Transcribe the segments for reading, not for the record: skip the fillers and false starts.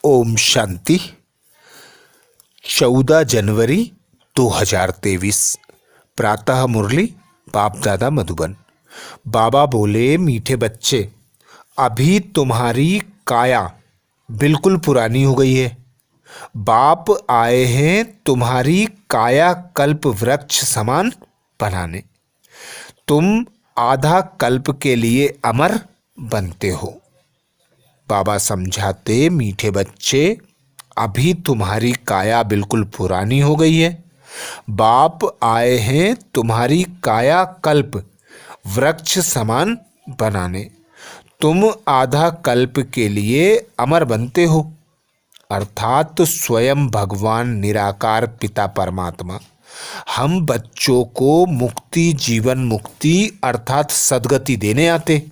ओम शांति। 14 जनवरी 2023 प्रातः मुरली बाप दादा मधुबन। बाबा बोले, मीठे बच्चे, अभी तुम्हारी काया बिल्कुल पुरानी हो गई है। बाप आए हैं तुम्हारी काया कल्प वृक्ष समान बनाने। तुम आधा कल्प के लिए अमर बनते हो। बाबा समझाते, मीठे बच्चे, अभी तुम्हारी काया बिल्कुल पुरानी हो गई है। बाप आए हैं तुम्हारी काया कल्प वृक्ष समान बनाने। तुम आधा कल्प के लिए अमर बनते हो, अर्थात स्वयं भगवान निराकार पिता परमात्मा हम बच्चों को मुक्ति, जीवन मुक्ति अर्थात सद्गति देने आते।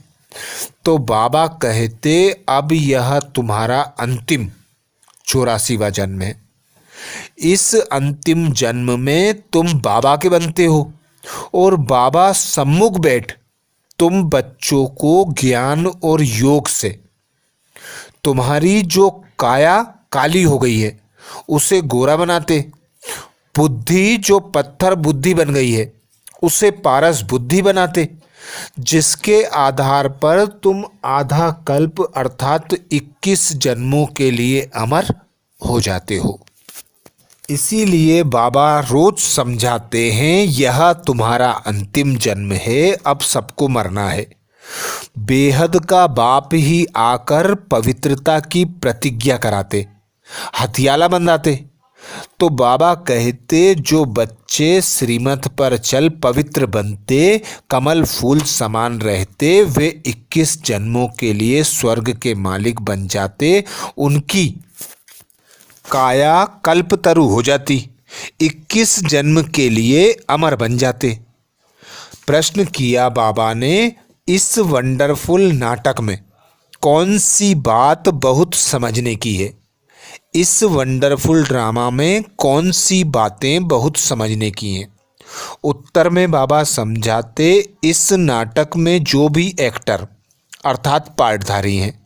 तो बाबा कहते, अब यह तुम्हारा अंतिम 84वां जन्म है। इस अंतिम जन्म में तुम बाबा के बनते हो और बाबा सम्मुख बैठ तुम बच्चों को ज्ञान और योग से तुम्हारी जो काया काली हो गई है उसे गोरा बनाते। बुद्धि जो पत्थर बुद्धि बन गई है उसे पारस बुद्धि बनाते, जिसके आधार पर तुम आधा कल्प अर्थात 21 जन्मों के लिए अमर हो जाते हो। इसीलिए बाबा रोज समझाते हैं, यह तुम्हारा अंतिम जन्म है, अब सबको मरना है। बेहद का बाप ही आकर पवित्रता की प्रतिज्ञा कराते, हथियाला बंधाते। तो बाबा कहते, जो बच्चे श्रीमत पर चल पवित्र बनते, कमल फूल समान रहते, वे 21 जन्मों के लिए स्वर्ग के मालिक बन जाते। उनकी काया कल्पतरु हो जाती, 21 जन्म के लिए अमर बन जाते। प्रश्न किया बाबा ने, इस वंडरफुल नाटक में कौन सी बात बहुत समझने की है? इस वंडरफुल ड्रामा में कौन सी बातें बहुत समझने की हैं? उत्तर में बाबा समझाते, इस नाटक में जो भी एक्टर अर्थात पार्टधारी हैं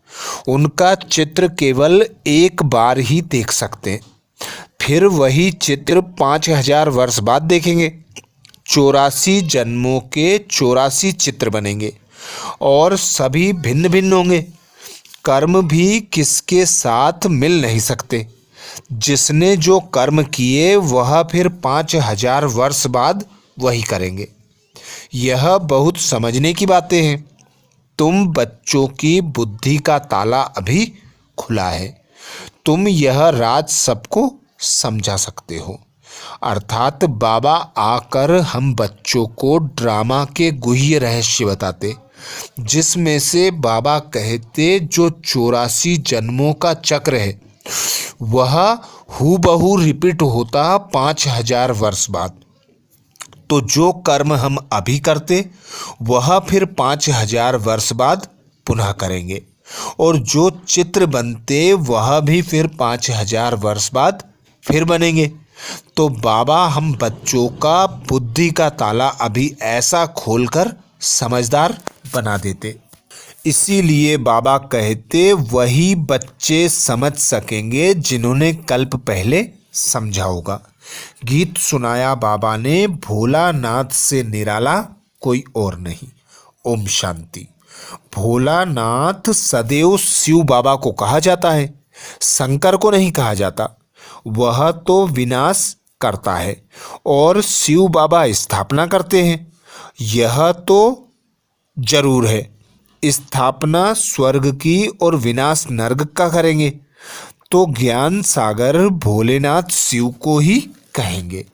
उनका चित्र केवल एक बार ही देख सकते हैं, फिर वही चित्र 5000 वर्ष बाद देखेंगे। 84 जन्मों के 84 चित्र बनेंगे और सभी भिन्न भिन्न होंगे। कर्म भी किसके साथ मिल नहीं सकते। जिसने जो कर्म किए वह फिर 5000 वर्ष बाद वही करेंगे। यह बहुत समझने की बातें हैं। तुम बच्चों की बुद्धि का ताला अभी खुला है, तुम यह राज सबको समझा सकते हो। अर्थात बाबा आकर हम बच्चों को ड्रामा के गुह्य रहस्य बताते, जिसमें से बाबा कहते, जो 84 जन्मों का चक्र है वह हूबहू रिपीट होता 5000 वर्ष बाद। तो जो कर्म हम अभी करते वह फिर 5000 वर्ष बाद पुनः करेंगे, और जो चित्र बनते वह भी फिर 5000 वर्ष बाद फिर बनेंगे। तो बाबा हम बच्चों का बुद्धि का ताला अभी ऐसा खोलकर समझदार बना देते। इसीलिए बाबा कहते, वही बच्चे समझ सकेंगे जिन्होंने कल्प पहले समझा होगा। गीत सुनाया बाबा ने, भोलानाथ से निराला कोई और नहीं। ओम शांति। भोलानाथ सदैव शिव बाबा को कहा जाता है, शंकर को नहीं कहा जाता। वह तो विनाश करता है और शिव बाबा स्थापना करते हैं। यह तो जरूर है, स्थापना स्वर्ग की और विनाश नर्क का करेंगे। तो ज्ञान सागर भोलेनाथ शिव को ही कहेंगे।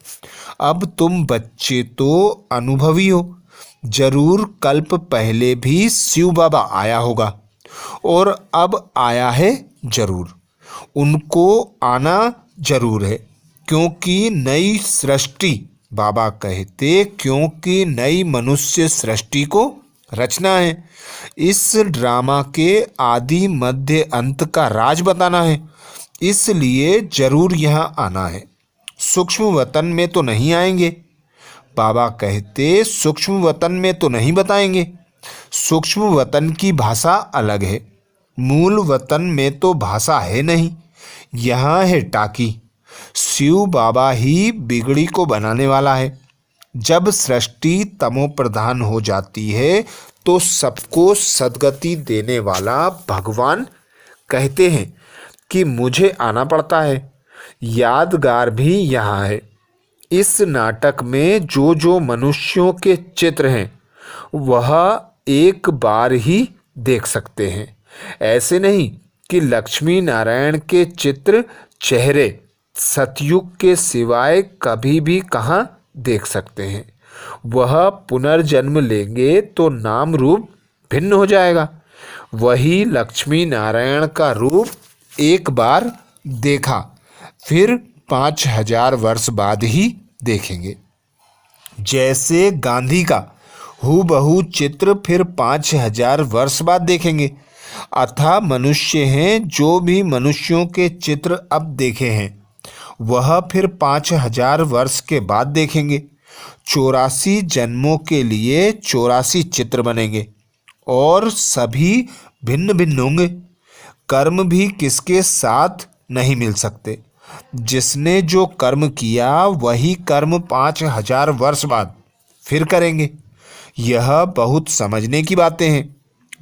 अब तुम बच्चे तो अनुभवी हो, जरूर कल्प पहले भी शिव बाबा आया होगा और अब आया है जरूर। उनको आना जरूर है, क्योंकि नई सृष्टि बाबा कहते, क्योंकि नई मनुष्य सृष्टि को रचना है। इस ड्रामा के आदि मध्य अंत का राज बताना है, इसलिए जरूर यहाँ आना है। सूक्ष्म वतन में तो नहीं आएंगे। बाबा कहते, सूक्ष्म वतन में तो नहीं बताएंगे। सूक्ष्म वतन की भाषा अलग है, मूल वतन में तो भाषा है नहीं। यहाँ है टाकी। शिव बाबा ही बिगड़ी को बनाने वाला है। जब सृष्टि तमो प्रधान हो जाती है तो सबको सद्गति देने वाला भगवान कहते हैं कि मुझे आना पड़ता है। यादगार भी यहाँ है। इस नाटक में जो जो मनुष्यों के चित्र हैं वह एक बार ही देख सकते हैं। ऐसे नहीं कि लक्ष्मी नारायण के चित्र चेहरे सतयुग के सिवाय कभी भी कहाँ देख सकते हैं। वह पुनर्जन्म लेंगे तो नाम रूप भिन्न हो जाएगा। वही लक्ष्मी नारायण का रूप एक बार देखा फिर 5000 वर्ष बाद ही देखेंगे। जैसे गांधी का हूबहू चित्र फिर 5000 वर्ष बाद देखेंगे। अतः मनुष्य हैं जो भी मनुष्यों के चित्र अब देखे हैं वह फिर 5000 वर्ष के बाद देखेंगे। 84 जन्मों के लिए 84 चित्र बनेंगे और सभी भिन्न भिन्न होंगे। कर्म भी किसके साथ नहीं मिल सकते। जिसने जो कर्म किया वही कर्म 5000 वर्ष बाद फिर करेंगे। यह बहुत समझने की बातें हैं।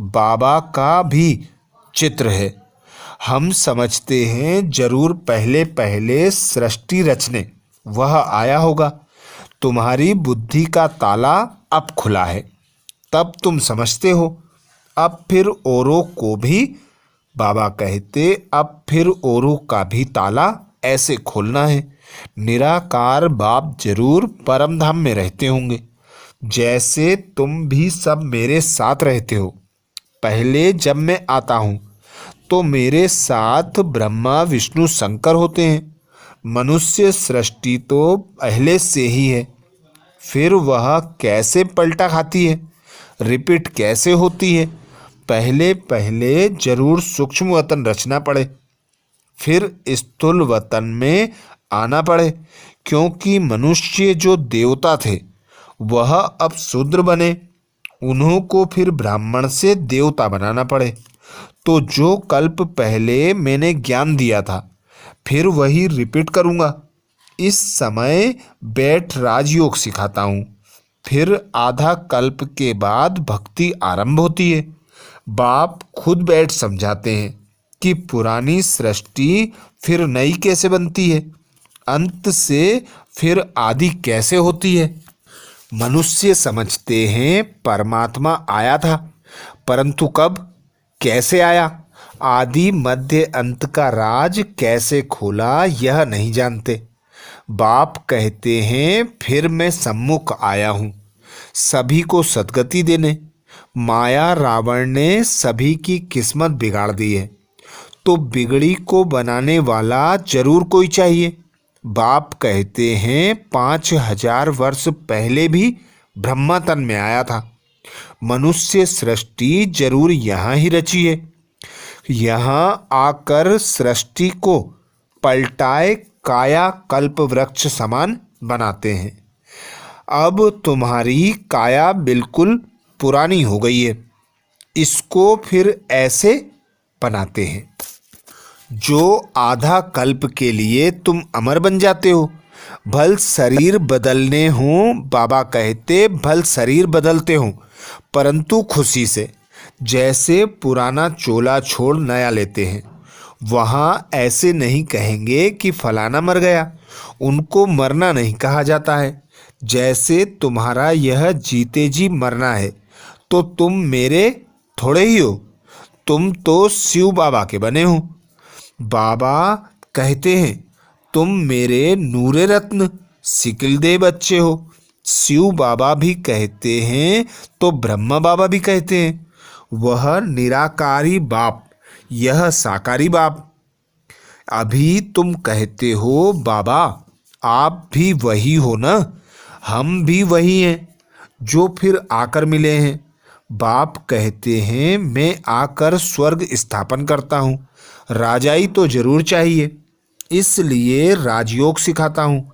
बाबा का भी चित्र है। हम समझते हैं जरूर पहले पहले सृष्टि रचने वह आया होगा। तुम्हारी बुद्धि का ताला अब खुला है, तब तुम समझते हो। अब फिर औरों को भी बाबा कहते अब फिर औरों का भी ताला ऐसे खोलना है। निराकार बाप जरूर परम धाम में रहते होंगे, जैसे तुम भी सब मेरे साथ रहते हो। पहले जब मैं आता हूँ तो मेरे साथ ब्रह्मा विष्णु शंकर होते हैं। मनुष्य सृष्टि तो पहले से ही है, फिर वह कैसे पलटा खाती है, रिपीट कैसे होती है। पहले पहले जरूर सूक्ष्म वतन रचना पड़े, फिर स्थूल वतन में आना पड़े। क्योंकि मनुष्य जो देवता थे वह अब शूद्र बने, उन्हों को फिर ब्राह्मण से देवता बनाना पड़े। तो जो कल्प पहले मैंने ज्ञान दिया था फिर वही रिपीट करूँगा। इस समय बैठ राजयोग सिखाता हूँ, फिर आधा कल्प के बाद भक्ति आरंभ होती है। बाप खुद बैठ समझाते हैं कि पुरानी सृष्टि फिर नई कैसे बनती है, अंत से फिर आदि कैसे होती है। मनुष्य समझते हैं परमात्मा आया था, परंतु कब कैसे आया, आदि मध्य अंत का राज कैसे खोला यह नहीं जानते। बाप कहते हैं फिर मैं सम्मुख आया हूँ सभी को सद्गति देने। माया रावण ने सभी की किस्मत बिगाड़ दी है, तो बिगड़ी को बनाने वाला जरूर कोई चाहिए। बाप कहते हैं 5000 वर्ष पहले भी ब्रह्मा तन में आया था। मनुष्य सृष्टि जरूर यहाँ ही रची है। यहाँ आकर सृष्टि को पलटाए काया कल्प वृक्ष समान बनाते हैं। अब तुम्हारी काया बिल्कुल पुरानी हो गई है, इसको फिर ऐसे बनाते हैं। जो आधा कल्प के लिए तुम अमर बन जाते हो। भल शरीर बदलने हों, बाबा कहते भल शरीर बदलते हों, परंतु खुशी से। जैसे पुराना चोला छोड़ नया लेते हैं, वहाँ ऐसे नहीं कहेंगे कि फलाना मर गया, उनको मरना नहीं कहा जाता है। जैसे तुम्हारा यह जीते जी मरना है तो तुम मेरे थोड़े ही हो, तुम तो शिव बाबा के बने हो। बाबा कहते हैं तुम मेरे नूरे रत्न सिकिलदे बच्चे हो। शिव बाबा भी कहते हैं तो ब्रह्मा बाबा भी कहते हैं। वह निराकारी बाप, यह साकारी बाप। अभी तुम कहते हो बाबा आप भी वही हो ना, हम भी वही हैं जो फिर आकर मिले हैं। बाप कहते हैं मैं आकर स्वर्ग स्थापन करता हूँ, राजाई तो जरूर चाहिए, इसलिए राजयोग सिखाता हूँ।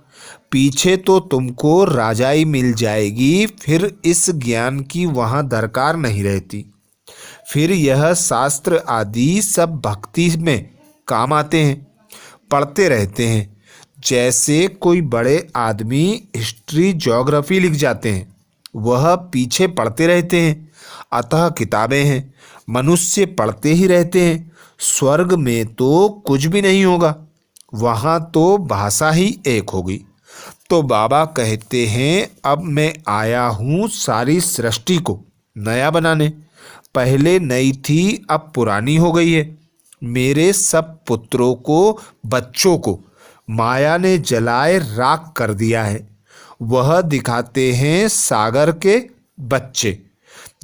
पीछे तो तुमको राजाई मिल जाएगी, फिर इस ज्ञान की वहाँ दरकार नहीं रहती। फिर यह शास्त्र आदि सब भक्ति में काम आते हैं। पढ़ते रहते हैं, जैसे कोई बड़े आदमी हिस्ट्री ज्योग्राफी लिख जाते हैं, वह पीछे पढ़ते रहते हैं। अतः किताबें हैं, मनुष्य पढ़ते ही रहते हैं। स्वर्ग में तो कुछ भी नहीं होगा, वहाँ तो भाषा ही एक होगी। तो बाबा कहते हैं, अब मैं आया हूँ सारी सृष्टि को नया बनाने। पहले नई थी, अब पुरानी हो गई है। मेरे सब पुत्रों को, बच्चों को माया ने जलाए राख कर दिया है। वह दिखाते हैं सागर के बच्चे।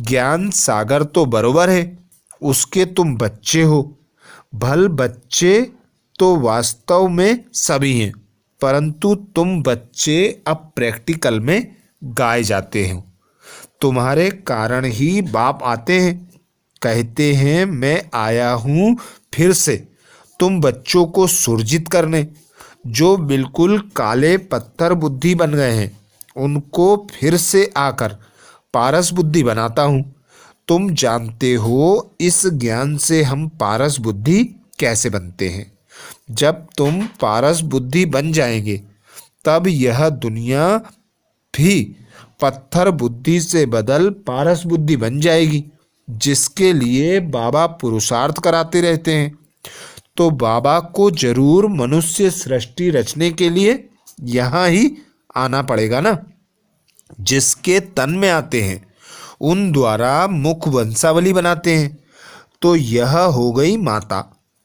ज्ञान सागर तो बरोबर है, उसके तुम बच्चे हो। भल बच्चे तो वास्तव में सभी हैं, परंतु तुम बच्चे अब प्रैक्टिकल में गाए जाते हो। तुम्हारे कारण ही बाप आते हैं, कहते हैं मैं आया हूँ फिर से तुम बच्चों को सुरजित करने। जो बिल्कुल काले पत्थर बुद्धि बन गए हैं, उनको फिर से आकर पारस बुद्धि बनाता हूँ। तुम जानते हो इस ज्ञान से हम पारस बुद्धि कैसे बनते हैं। जब तुम पारस बुद्धि बन जाएंगे, तब यह दुनिया भी पत्थर बुद्धि से बदल पारस बुद्धि बन जाएगी, जिसके लिए बाबा पुरुषार्थ कराते रहते हैं। तो बाबा को जरूर मनुष्य सृष्टि रचने के लिए यहाँ ही आना पड़ेगा ना। जिसके तन में आते हैं, उन द्वारा मुख वंशावली बनाते हैं। तो यह हो गई माता।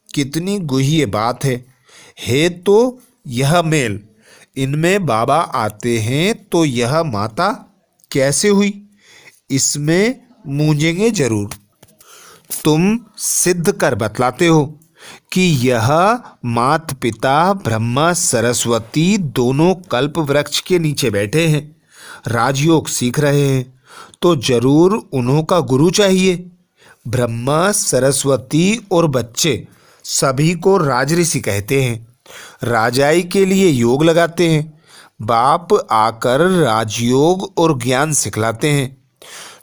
कितनी गुह्य बात है तो यह मेल। इनमें बाबा आते हैं तो यह माता कैसे हुई, इसमें मूंझेंगे जरूर। तुम सिद्ध कर बतलाते हो कि यह मात पिता ब्रह्मा सरस्वती दोनों कल्प वृक्ष के नीचे बैठे हैं, राजयोग सीख रहे हैं। तो जरूर उन्हों का गुरु चाहिए। ब्रह्मा सरस्वती और बच्चे सभी को राजऋषि कहते हैं, राजाई के लिए योग लगाते हैं। बाप आकर राजयोग और ज्ञान सिखलाते हैं,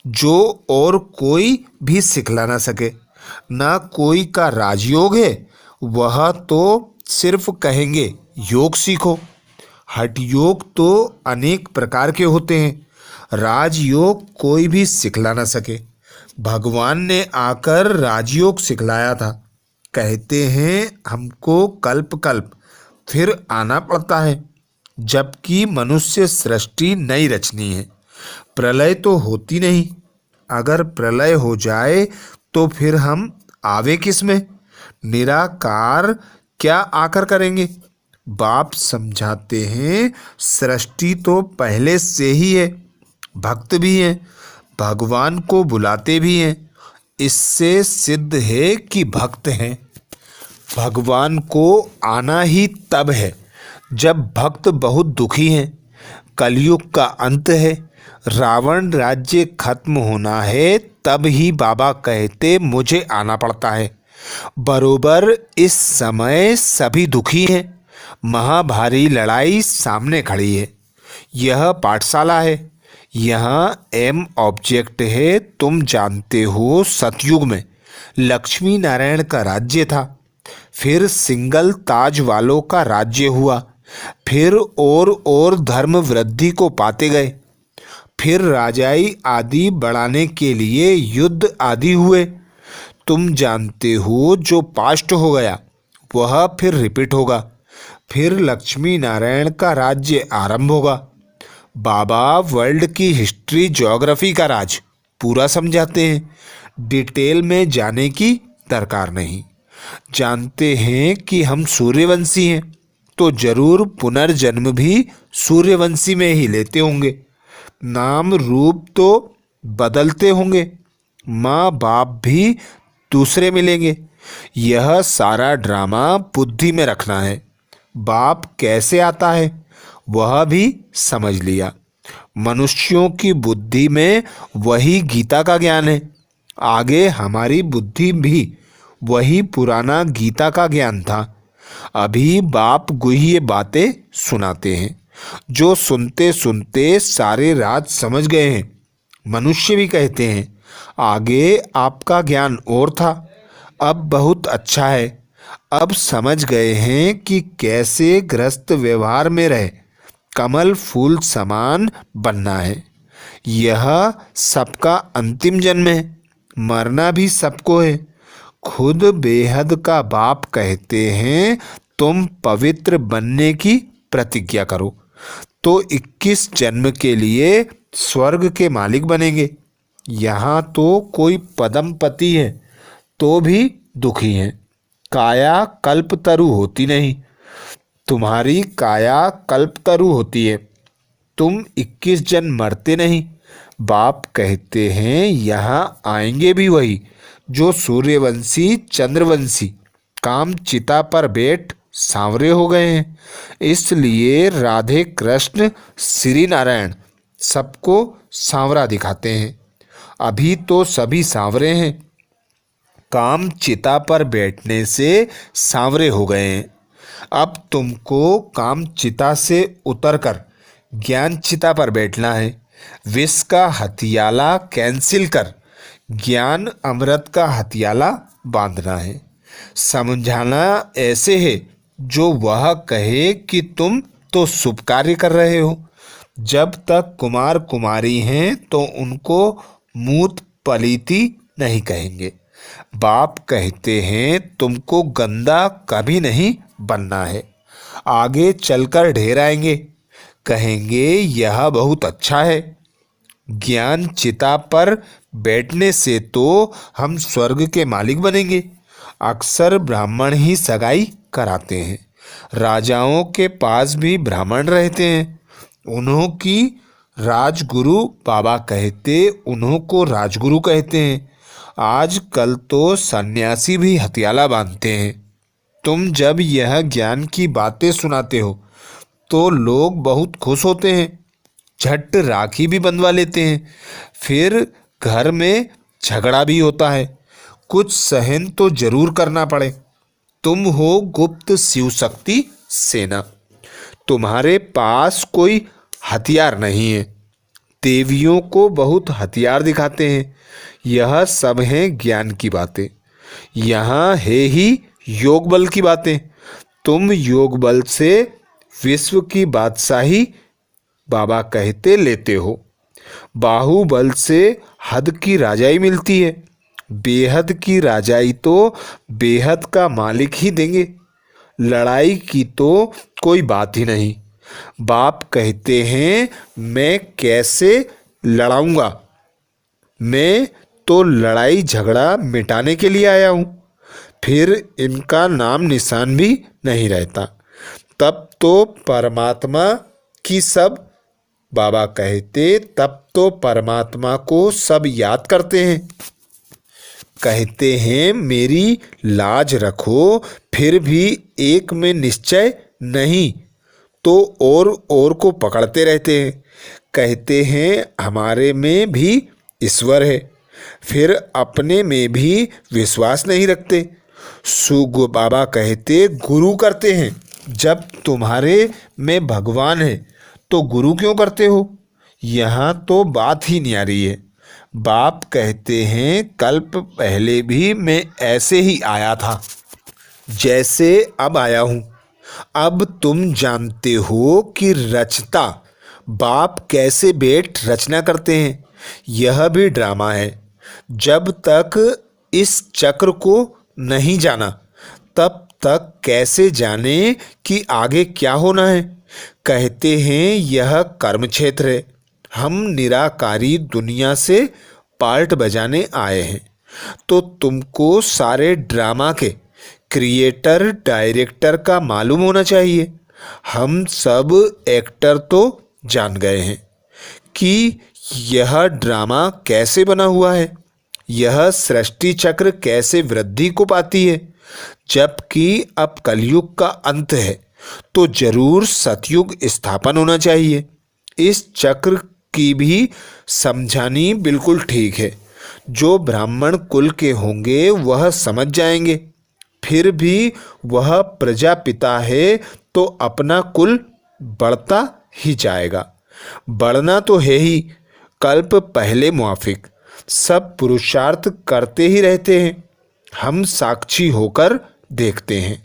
जो और कोई भी सिखला ना सके। ना कोई का राजयोग है, वह तो सिर्फ कहेंगे योग सीखो। हठ योग तो अनेक प्रकार के होते हैं, राजयोग कोई भी सिखला ना सके। भगवान ने आकर राजयोग सिखलाया था। कहते हैं हमको कल्प कल्प फिर आना पड़ता है, जबकि मनुष्य सृष्टि नई रचनी है। प्रलय तो होती नहीं। अगर प्रलय हो जाए तो फिर हम आवे किस में, निराकार क्या आकर करेंगे। बाप समझाते हैं सृष्टि तो पहले से ही है, भक्त भी हैं, भगवान को बुलाते भी हैं। इससे सिद्ध है कि भक्त हैं। भगवान को आना ही तब है जब भक्त बहुत दुखी हैं। कलयुग का अंत है, रावण राज्य खत्म होना है, तब ही बाबा कहते मुझे आना पड़ता है। बरोबर इस समय सभी दुखी हैं। महाभारी लड़ाई सामने खड़ी है। यह पाठशाला है, यहाँ एम ऑब्जेक्ट है। तुम जानते हो सतयुग में लक्ष्मी नारायण का राज्य था, फिर सिंगल ताज वालों का राज्य हुआ, फिर और धर्म वृद्धि को पाते गए, फिर राजाई आदि बढ़ाने के लिए युद्ध आदि हुए। तुम जानते हो जो पास्ट हो गया वह फिर रिपीट होगा, फिर लक्ष्मी नारायण का राज्य आरंभ होगा। बाबा वर्ल्ड की हिस्ट्री ज्योग्राफी का राज पूरा समझाते हैं, डिटेल में जाने की दरकार नहीं। जानते हैं कि हम सूर्यवंशी हैं, तो जरूर पुनर्जन्म भी सूर्यवंशी में ही लेते होंगे। नाम रूप तो बदलते होंगे, माँ बाप भी दूसरे मिलेंगे। यह सारा ड्रामा बुद्धि में रखना है। बाप कैसे आता है वह भी समझ लिया। मनुष्यों की बुद्धि में वही गीता का ज्ञान है। आगे हमारी बुद्धि भी वही पुराना गीता का ज्ञान था। अभी बाप गुह्य बातें सुनाते हैं, जो सुनते सुनते सारे राज समझ गए हैं। मनुष्य भी कहते हैं आगे आपका ज्ञान और था, अब बहुत अच्छा है, अब समझ गए हैं कि कैसे गृहस्थ व्यवहार में रहे कमल फूल समान बनना है। यह सबका अंतिम जन्म है, मरना भी सबको है। खुद बेहद का बाप कहते हैं तुम पवित्र बनने की प्रतिज्ञा करो तो 21 जन्म के लिए स्वर्ग के मालिक बनेंगे। यहाँ तो कोई पदमपति है तो भी दुखी है। काया कल्पतरु होती नहीं, तुम्हारी काया कल्पतरु होती है। तुम 21 जन्म मरते नहीं। बाप कहते हैं यहाँ आएंगे भी वही जो सूर्यवंशी चंद्रवंशी काम चिता पर बैठ सांवरे हो गए हैं। इसलिए राधे कृष्ण श्री नारायण सबको सांवरा दिखाते हैं। अभी तो सभी सांवरे हैं, काम चिता पर बैठने से सांवरे हो गए हैं। अब तुमको काम चिता से उतरकर ज्ञान चिता पर बैठना है। विष का हथियाला कैंसिल कर ज्ञान अमृत का हथियाला बांधना है। समझाना ऐसे है जो वह कहे कि तुम तो शुभ कार्य कर रहे हो। जब तक कुमार कुमारी हैं तो उनको मूत पलीती नहीं कहेंगे। बाप कहते हैं तुमको गंदा कभी नहीं बनना है। आगे चलकर ढेर आएंगे, कहेंगे यह बहुत अच्छा है। ज्ञान चिता पर बैठने से तो हम स्वर्ग के मालिक बनेंगे। अक्सर ब्राह्मण ही सगाई कराते हैं। राजाओं के पास भी ब्राह्मण रहते हैं। उन्हों की राजगुरु बाबा कहते, उन्हों को राजगुरु कहते हैं। आजकल तो सन्यासी भी हथियाला बांधते हैं। तुम जब यह ज्ञान की बातें सुनाते हो तो लोग बहुत खुश होते हैं, झट राखी भी बंधवा लेते हैं। फिर घर में झगड़ा भी होता है, कुछ सहन तो जरूर करना पड़े। तुम हो गुप्त शिव शक्ति सेना, तुम्हारे पास कोई हथियार नहीं है। देवियों को बहुत हथियार दिखाते हैं। यह सब हैं ज्ञान की बातें। यहाँ है ही योग बल की बातें। तुम योग बल से विश्व की बादशाही बाबा कहते लेते हो। बाहुबल से हद की राजाई मिलती है। बेहद की राजाई तो बेहद का मालिक ही देंगे। लड़ाई की तो कोई बात ही नहीं। बाप कहते हैं मैं कैसे लड़ाऊंगा, मैं तो लड़ाई झगड़ा मिटाने के लिए आया हूँ। फिर इनका नाम निशान भी नहीं रहता। तब तो परमात्मा की सब बाबा कहते, तब तो परमात्मा को सब याद करते हैं। कहते हैं मेरी लाज रखो, फिर भी एक में निश्चय नहीं तो और को पकड़ते रहते हैं। कहते हैं हमारे में भी ईश्वर है, फिर अपने में भी विश्वास नहीं रखते। सुगु बाबा कहते गुरु करते हैं। जब तुम्हारे में भगवान है तो गुरु क्यों करते हो? यहाँ तो बात ही न्यारी है। बाप कहते हैं कल्प पहले भी मैं ऐसे ही आया था जैसे अब आया हूँ। अब तुम जानते हो कि रचता बाप कैसे बैठ रचना करते हैं। यह भी ड्रामा है। जब तक इस चक्र को नहीं जाना तब तक कैसे जाने कि आगे क्या होना है। कहते हैं यह कर्म क्षेत्र है। हम निराकारी दुनिया से पार्ट बजाने आए हैं। तो तुमको सारे ड्रामा के क्रिएटर डायरेक्टर का मालूम होना चाहिए। हम सब एक्टर तो जान गए हैं कि यह ड्रामा कैसे बना हुआ है, यह सृष्टि चक्र कैसे वृद्धि को पाती है। जबकि अब कलयुग का अंत है तो जरूर सतयुग स्थापन होना चाहिए। इस चक्र की भी समझानी बिल्कुल ठीक है। जो ब्राह्मण कुल के होंगे वह समझ जाएंगे। फिर भी वह प्रजापिता है तो अपना कुल बढ़ता ही जाएगा। बढ़ना तो है ही। कल्प पहले मुआफिक सब पुरुषार्थ करते ही रहते हैं। हम साक्षी होकर देखते हैं।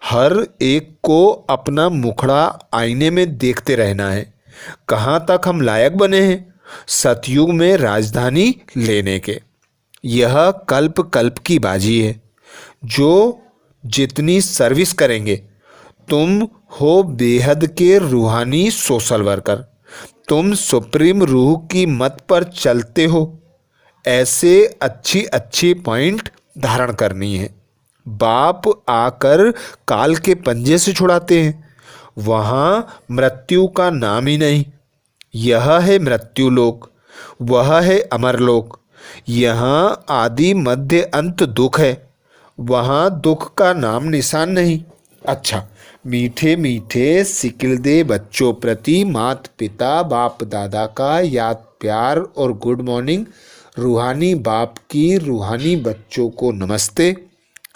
हर एक को अपना मुखड़ा आईने में देखते रहना है। कहाँ तक हम लायक बने हैं सतयुग में राजधानी लेने के। यह कल्प कल्प की बाजी है। जो जितनी सर्विस करेंगे, तुम हो बेहद के रूहानी सोशल वर्कर। तुम सुप्रीम रूह की मत पर चलते हो। ऐसे अच्छी अच्छी पॉइंट धारण करनी है। बाप आकर काल के पंजे से छुड़ाते हैं। वहाँ मृत्यु का नाम ही नहीं। यह है मृत्यु लोक, वह है अमरलोक। यहाँ आदि मध्य अंत दुख है, वहाँ दुख का नाम निशान नहीं। अच्छा, मीठे मीठे सिकिलदे बच्चों प्रति माता पिता बाप दादा का याद प्यार और गुड मॉर्निंग। रूहानी बाप की रूहानी बच्चों को नमस्ते।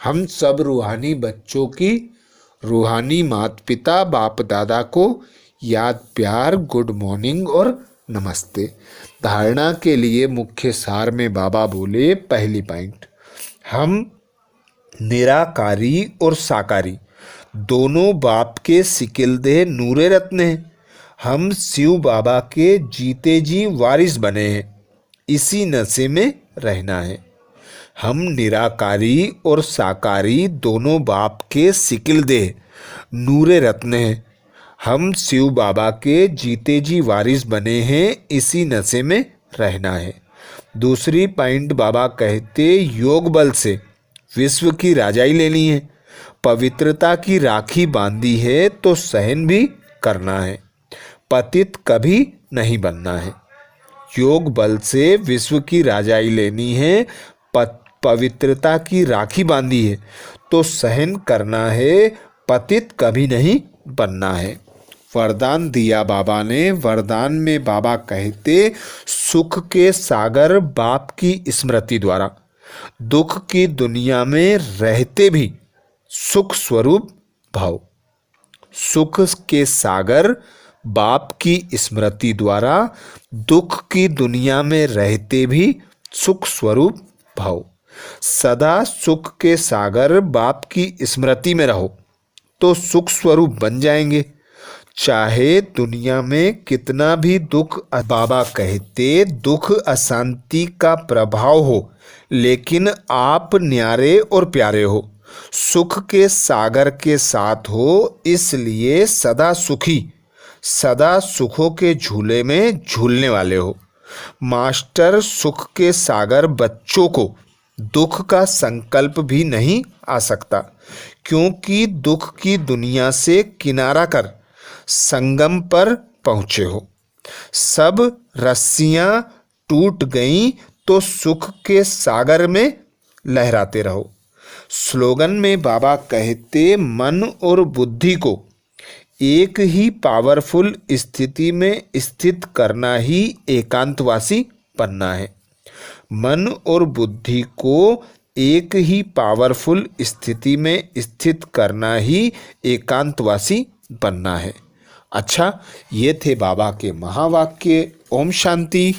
हम सब रूहानी बच्चों की रूहानी माता पिता बाप दादा को याद प्यार गुड मॉर्निंग और नमस्ते। धारणा के लिए मुख्य सार में बाबा बोले, पहली पॉइंट, हम निराकारी और साकारी दोनों बाप के सिकिलदे नूरे रत्न हैं। हम शिव बाबा के जीते जी वारिस बने हैं। इसी नशे में रहना है। हम निराकारी और साकारी दोनों बाप के सिकिलदे नूरे रत्न हैं। हम शिव बाबा के जीते जी वारिस बने हैं। इसी नशे में रहना है। दूसरी पॉइंट बाबा कहते, योग बल से विश्व की राजाई लेनी है। पवित्रता की राखी बांधी है तो सहन भी करना है। पतित कभी नहीं बनना है। योग बल से विश्व की राजाई लेनी है। पवित्रता की राखी बांधी है तो सहन करना है। पतित कभी नहीं बनना है। वरदान दिया बाबा ने। वरदान में बाबा कहते, सुख के सागर बाप की स्मृति द्वारा दुख की दुनिया में रहते भी सुख स्वरूप भाव। सुख के सागर बाप की स्मृति द्वारा दुख की दुनिया में रहते भी सुख स्वरूप भाव। सदा सुख के सागर बाप की स्मृति में रहो तो सुख स्वरूप बन जाएंगे। चाहे दुनिया में कितना भी दुख, बाबा कहते, दुख अशांति का प्रभाव हो, लेकिन आप न्यारे और प्यारे हो, सुख के सागर के साथ हो, इसलिए सदा सुखी, सदा सुखों के झूले में झूलने वाले हो। मास्टर सुख के सागर बच्चों को दुख का संकल्प भी नहीं आ सकता, क्योंकि दुख की दुनिया से किनारा कर संगम पर पहुँचे हो। सब रस्सियाँ टूट गईं तो सुख के सागर में लहराते रहो। स्लोगन में बाबा कहते, मन और बुद्धि को एक ही पावरफुल स्थिति में स्थित करना ही एकांतवासी बनना है। मन और बुद्धि को एक ही पावरफुल स्थिति में स्थित करना ही एकांतवासी बनना है। अच्छा, ये थे बाबा के महावाक्य। ओम शांति।